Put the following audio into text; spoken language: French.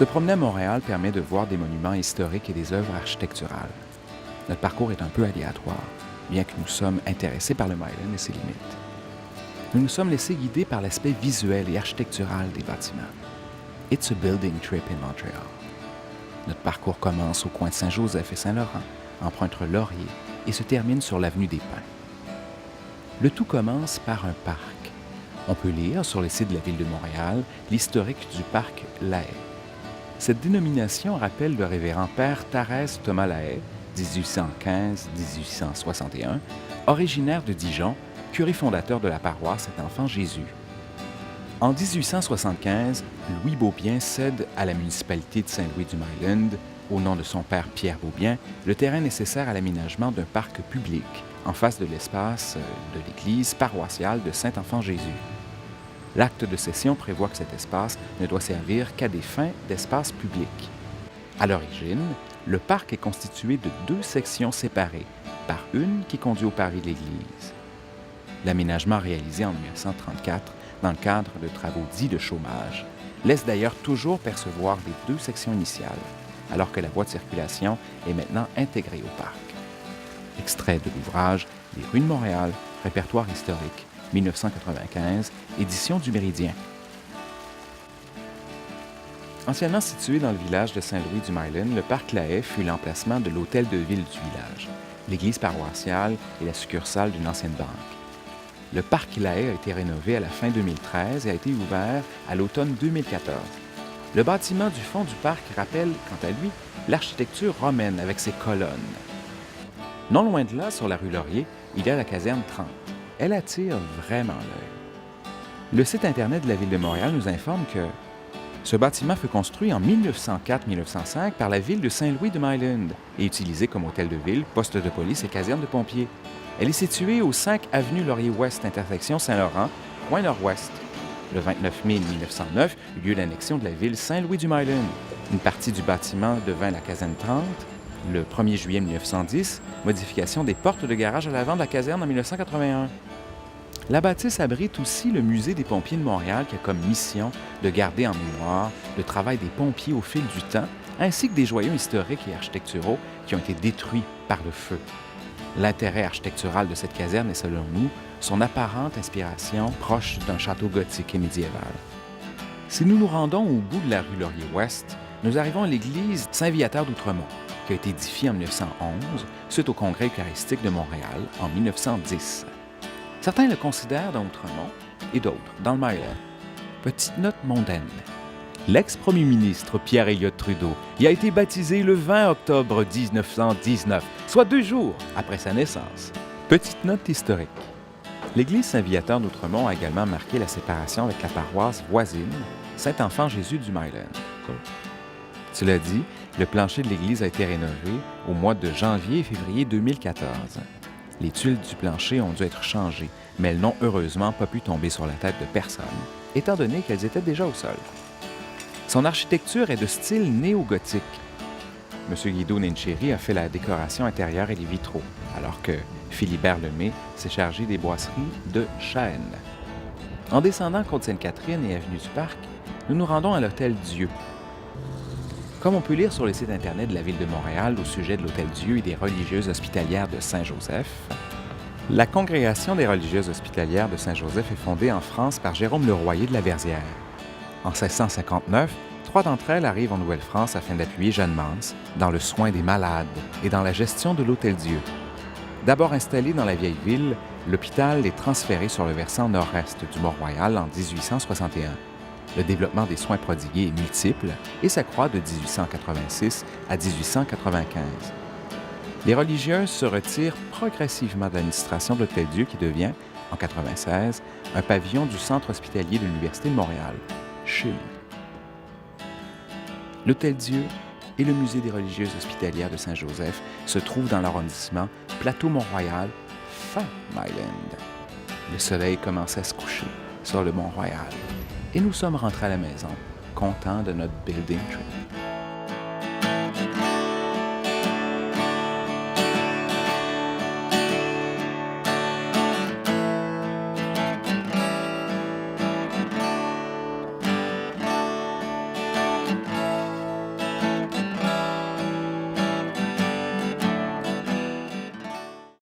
Se promener à Montréal permet de voir des monuments historiques et des œuvres architecturales. Notre parcours est un peu aléatoire, bien que nous sommes intéressés par le Myland et ses limites. Nous nous sommes laissés guider par l'aspect visuel et architectural des bâtiments. It's a building trip in Montreal. Notre parcours commence au coin de Saint-Joseph et Saint-Laurent, emprunte Laurier et se termine sur l'avenue des Pins. Le tout commence par un parc. On peut lire sur le site de la Ville de Montréal l'historique du parc La Haye. Cette dénomination rappelle le révérend père Thérèse Thomas La Haye, 1815-1861, originaire de Dijon, curé fondateur de la paroisse Saint-Enfant Jésus. En 1875, Louis Beaubien cède à la municipalité de Saint-Louis-du-Myland, au nom de son père Pierre Beaubien, le terrain nécessaire à l'aménagement d'un parc public en face de l'espace de l'église paroissiale de Saint-Enfant-Jésus. L'acte de cession prévoit que cet espace ne doit servir qu'à des fins d'espace public. À l'origine, le parc est constitué de 2 sections séparées, par une qui conduit au parvis de l'église. L'aménagement réalisé en 1934 dans le cadre de travaux dits de chômage laisse d'ailleurs toujours percevoir les 2 sections initiales, alors que la voie de circulation est maintenant intégrée au parc. Extrait de l'ouvrage « Les rues de Montréal, répertoire historique », 1995, édition du Méridien. Anciennement situé dans le village de Saint-Louis-du-Myland, le parc La Haye fut l'emplacement de l'hôtel de ville du village, l'église paroissiale et la succursale d'une ancienne banque. Le parc La Haye a été rénové à la fin 2013 et a été ouvert à l'automne 2014. Le bâtiment du fond du parc rappelle, quant à lui, l'architecture romaine avec ses colonnes. Non loin de là, sur la rue Laurier, il y a la caserne 30. Elle attire vraiment l'œil. Le site Internet de la Ville de Montréal nous informe que ce bâtiment fut construit en 1904-1905 par la ville de Saint-Louis-de-Myland et utilisé comme hôtel de ville, poste de police et caserne de pompiers. Elle est située au 5 avenue Laurier-Ouest, intersection Saint-Laurent, coin nord-ouest. Le 29 mai 1909 eut lieu l'annexion de la ville Saint-Louis-du-Myland. Une partie du bâtiment devint la caserne 30. Le 1er juillet 1910, modification des portes de garage à l'avant de la caserne en 1981. La bâtisse abrite aussi le Musée des pompiers de Montréal qui a comme mission de garder en mémoire le travail des pompiers au fil du temps, ainsi que des joyaux historiques et architecturaux qui ont été détruits par le feu. L'intérêt architectural de cette caserne est, selon nous, son apparente inspiration proche d'un château gothique et médiéval. Si nous nous rendons au bout de la rue Laurier-Ouest, nous arrivons à l'église Saint-Viateur d'Outremont, qui a été édifiée en 1911 suite au Congrès eucharistique de Montréal en 1910. Certains le considèrent dans Outremont et d'autres dans le Myland. Petite note mondaine. L'ex-premier ministre Pierre Elliott Trudeau y a été baptisé le 20 octobre 1919, soit 2 jours après sa naissance. Petite note historique. L'église Saint-Viateur d'Outremont a également marqué la séparation avec la paroisse voisine, Saint-Enfant-Jésus du Myland. Cela dit, le plancher de l'église a été rénové au mois de janvier et février 2014. Les tuiles du plancher ont dû être changées, mais elles n'ont heureusement pas pu tomber sur la tête de personne, étant donné qu'elles étaient déjà au sol. Son architecture est de style néo-gothique. M. Guido Nincheri a fait la décoration intérieure et les vitraux, alors que Philibert Lemay s'est chargé des boiseries de chêne. En descendant Côte-Sainte-Catherine et avenue du Parc, nous nous rendons à l'Hôtel Dieu. Comme on peut lire sur le site Internet de la Ville de Montréal au sujet de l'Hôtel Dieu et des religieuses hospitalières de Saint-Joseph, la Congrégation des religieuses hospitalières de Saint-Joseph est fondée en France par Jérôme Le Royer de la Verzière. En 1659, 3 d'entre elles arrivent en Nouvelle-France afin d'appuyer Jeanne Mance dans le soin des malades et dans la gestion de l'Hôtel Dieu. D'abord installé dans la vieille ville, l'hôpital est transféré sur le versant nord-est du Mont-Royal en 1861. Le développement des soins prodigués est multiple et s'accroît de 1886 à 1895. Les religieuses se retirent progressivement de l'administration de l'Hôtel Dieu qui devient, en 1996, un pavillon du Centre hospitalier de l'Université de Montréal, CHUM. L'Hôtel Dieu et le Musée des religieuses hospitalières de Saint-Joseph se trouvent dans l'arrondissement Plateau-Mont-Royal, fin Myland. Le soleil commençait à se coucher sur le Mont-Royal et nous sommes rentrés à la maison, contents de notre building trip.